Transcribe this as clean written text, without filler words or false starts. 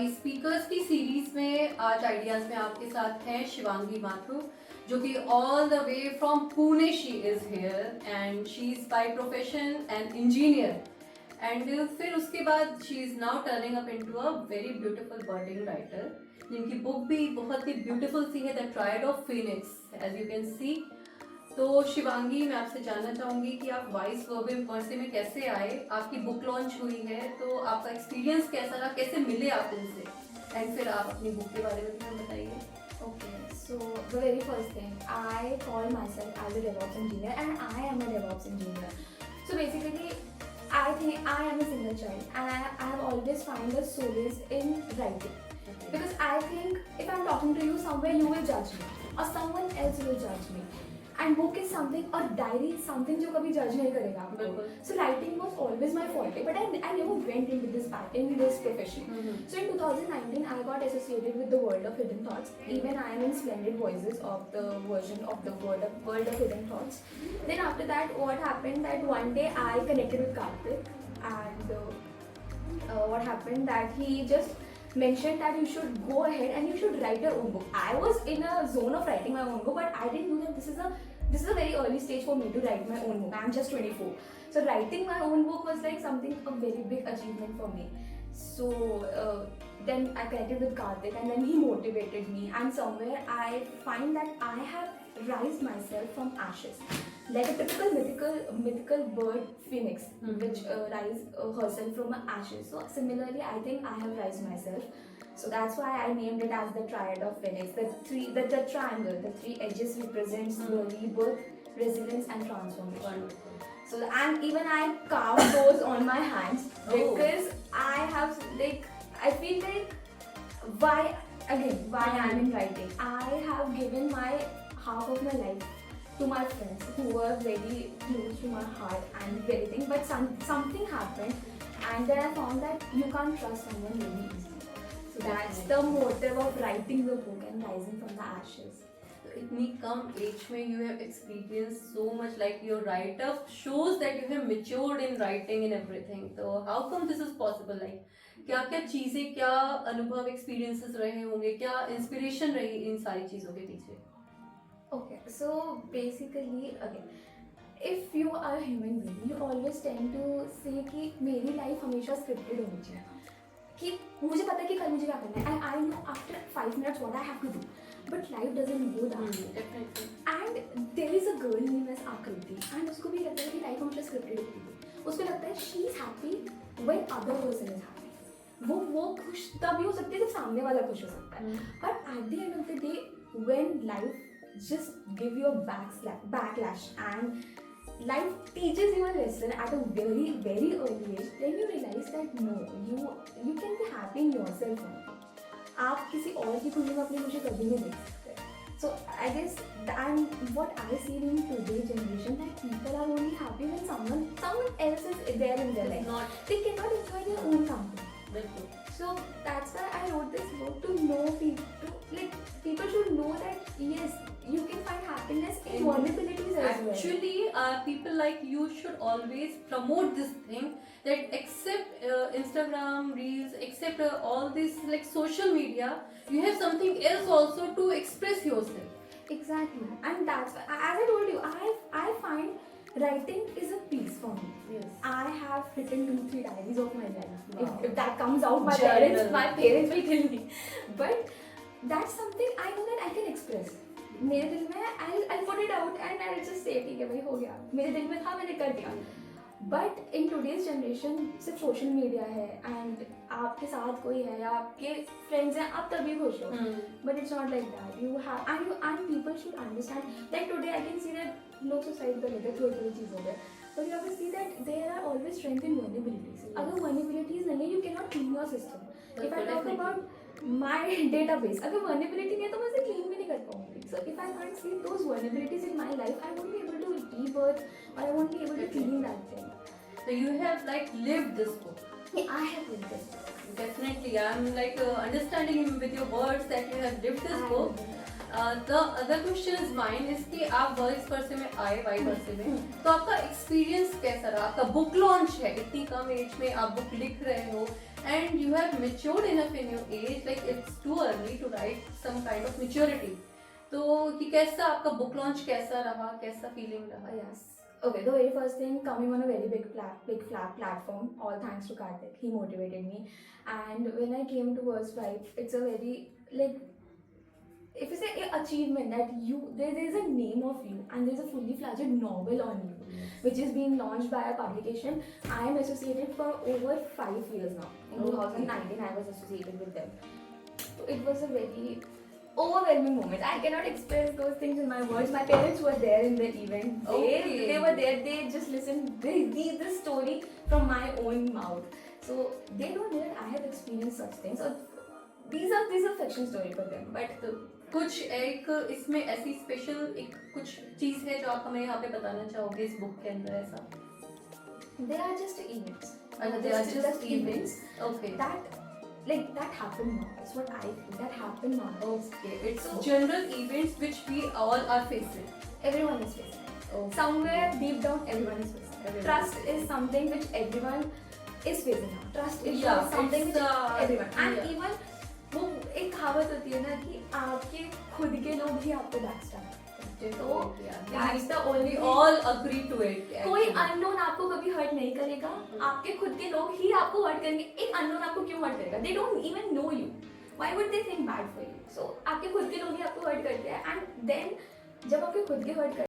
हमारी स्पीकर्स की सीरीज में आज आइडियाज में आपके साथ है शिवांगी माथुर, जो कि all the way from Pune she is here and she is by profession an engineer and फिर उसके बाद she is now turning up into a very beautiful birding writer, जिनकी बुक भी बहुत ही ब्यूटीफुल सी है, the triad of phoenix, as you can see. तो शिवांगी, मैं आपसे जानना चाहूंगी कि आप वाइस वर्बिम कॉन्से में कैसे आए। आपकी बुक लॉन्च हुई है तो आपका एक्सपीरियंस कैसा रहा, कैसे मिले आप उनसे, एंड फिर आप अपनी बुक के बारे में भी हमें बताइए। Okay, so the very first thing, I call myself as a DevOps engineer and I am a DevOps engineer. So basically, I think I am a single child and I have always found the solace in writing. Because I think if I'm talking to you somewhere, you will judge me or someone else will judge me. And book is something, or diary is something जो कभी judge नहीं करेगा आपको. So writing was always my forte, but I never went into this profession. So in 2019, I got associated with the World of Hidden Thoughts. Even I am in Splendid Voices of the version of the World of Hidden Thoughts. Then after that, what happened that one day I connected with Karthik, and what happened that he just mentioned that you should go ahead and you should write your own book. I was in a zone of writing my own book, but I didn't know that this is a very early stage for me to write my own book. I'm just 24. So writing my own book was like something, a very big achievement for me. So then I connected with Karthik and then he motivated me, and somewhere I find that I have raised myself from ashes. Like a typical mythical bird phoenix, which rise herself from ashes. So similarly, I think I have raised myself. So that's why I named it as the triad of phoenix. The triangle, the three edges represents the rebirth, resilience, and transformation. So and even I carved those on my hands because I feel like why I'm in writing. I have given my half of my life to my friends who were very close to my heart and everything, but something happened and then I found that you can't trust someone really easily. So that's the motive of writing the book and rising from the ashes. इतनी कम age में you have experience so much, like your write up shows that you have matured in writing in everything. तो how come this is possible, like क्या क्या चीजें, क्या अनुभव, experiences रहे होंगे, क्या इंस्पिरेशन रही इन सारी चीजों के पीछे? Okay, so basically, okay, if you are a human being, you always tend to say कि मेरी लाइफ हमेशा स्क्रिप्टेड होनी चाहिए, कि मुझे पता है कि कल मुझे क्या करना है, I know after 5 minutes what I have to do, but life doesn't go that way. And there is a girl named as Akriti, and उसको भी लगता है कि लाइफ हमेशा स्क्रिप्टेड होती है। उसको लगता है she is happy when other person is happy. वो खुश तभी हो सकती है जब सामने वाला खुश हो सकता है, but at the end of the day, when life just give you a backlash and life teaches you a lesson at a very very early age, then you realize that no, you can be happy in yourself only. आप किसी और की खुशी में अपनी खुशी कभी नहीं देख सकते. So I guess and what I see in today's generation, that people are only happy when someone else is there in their life. They cannot enjoy their own company. So that's why I wrote this book, to know people, like people should know that yes, you can find happiness in vulnerabilities as well. Actually, people like you should always promote this thing, that except Instagram reels, except all this like social media, you have something else also to express yourself. Exactly, and that's why, as I told you, I find writing is a peace for me. Yes. I have written 2-3 diaries of my life. Wow. If that comes out, my Journal. parents will kill me. But that's something I know that I can express. मेरे दिल में I'll put it out and I'll just say ठीक है भाई, हो गया, मेरे दिल में था, मैंने कर दिया. But in today's generation सिर्फ सोशल मीडिया है and आपके साथ कोई है या आपके फ्रेंड्स हैं, आप तभी खुश हो. But it's not like that. You have and people should understand. Like today I can see that लोग सुसाइड कर लेते हैं थोड़ी चीज़ों पे, but you have to see that there are always strength in vulnerabilities. अगर vulnerabilities नहीं है, you cannot clean your system. If I talk about my database, अगर vulnerability नहीं है तो मैं इसे clean भी नहीं कर पाऊँगी. So if I can't see those vulnerabilities in my life, I won't be able to rebirth or I won't be able to clean that thing. So you have like lived this book. Yeah, I have lived this book. Definitely, I'm like understanding with your words that you have lived this book. The other question is mine is कि आप vice versus में आए, Y versus में, तो आपका experience कैसा रहा? आपका बुक लॉन्च है, इतनी कम एज में आप बुक लिख रहे हो, and you have matured enough in your age, like it's too early to write some kind of maturity. तो ये कैसा आपका book launch कैसा रहा, कैसा feeling रहा? Yes. Okay, the very first thing, coming on a very big flat platform, all thanks to Karthik. He motivated me. And when I came to Words Vibe, it's a very, like, if you say a achievement that there is a name of you and there's a fully fledged novel on you, which is being launched by a publication. I am associated for over 5 years now. In Okay. 2019, I was associated with them. So it was a very overwhelming moment. I cannot express those things in my words. My parents were there in the event. Okay. They were there. They just listened. They read the story from my own mouth. So they don't know that I have experienced such things. So these are fiction story for them. But कुछ एक इसमें ऐसी special एक कुछ चीज है जो आप हमें यहाँ पे बताना चाहोगे इस बुक के अंदर ऐसा? they are just events. They are just events. Okay. That happen now. That's what I feel. That happen now. Okay. It's So- general events which we all are facing. Everyone is facing it. Okay. Somewhere deep down, everyone is facing it. Everyone Trust is is something which everyone is facing now. Trust is Yeah, something it's, which everyone. And yeah. even वो एक कहावत होती है ना कि आपके खुद के लोग ही आपको backstab करते हैं. तो that's the only We all agree to it. कोई actually. अननोन आपको कभी हर्ट नहीं करेगा. आपके खुद के लोग ही आपको हर्ट करेंगे. एक अननोन आपको क्यों हर्ट करेगा? They don't even know you. Why would they think bad for you? So आपके खुद के लोग ही आपको हर्ट करते हैं. And then जब आपके खुद के हर्ट